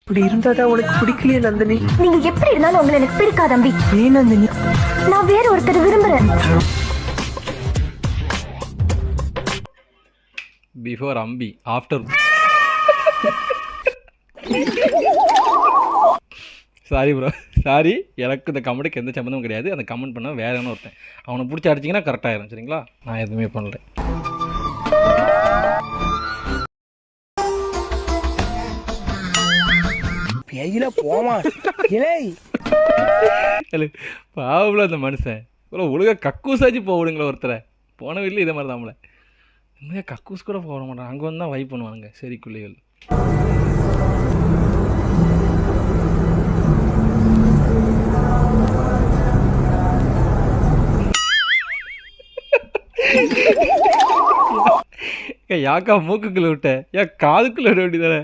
இப்படி இருந்தாதான் உனக்கு பிடிக்கலையே நந்தினி? நீங்க எப்படி இருந்தாலும் உங்களை எனக்கு பிடிக்காது அம்பி. ஏன் நந்தினி? நான் வேற ஒருத்தர் விரும்புறேன். பிஃபோர் அம்பி ஆஃப்டர். Sorry bro, sorry. எனக்கு இந்த கமெண்ட்டுக்கு எந்த சம்மந்தமும் கிடையாது. அந்த கமெண்ட் பண்ண வேற என்ன ஒருத்தன் அவனை பிடிச்சி அடிச்சிங்கன்னா கரெக்டாகிடும். சரிங்களா? நான் எதுவுமே பண்ணல. பேயில போமா இலே பாவல அந்த மனுஷன் இவ்வளோ ஒழுங்கா கக்கூசாச்சு போவிடுங்களா ஒருத்தரை. போன வீட்டில் இதே மாதிரி தான்ல. இந்த கக்கூஸ் கூட போட மாட்டான். அங்கே வந்து தான் வைப் பண்ணுவானுங்க சரிக்குள்ளைகள். யாக்கா மூக்குக்குள்ள விட்ட ஏன் காதுக்குள்ள விட வேண்டியதானே?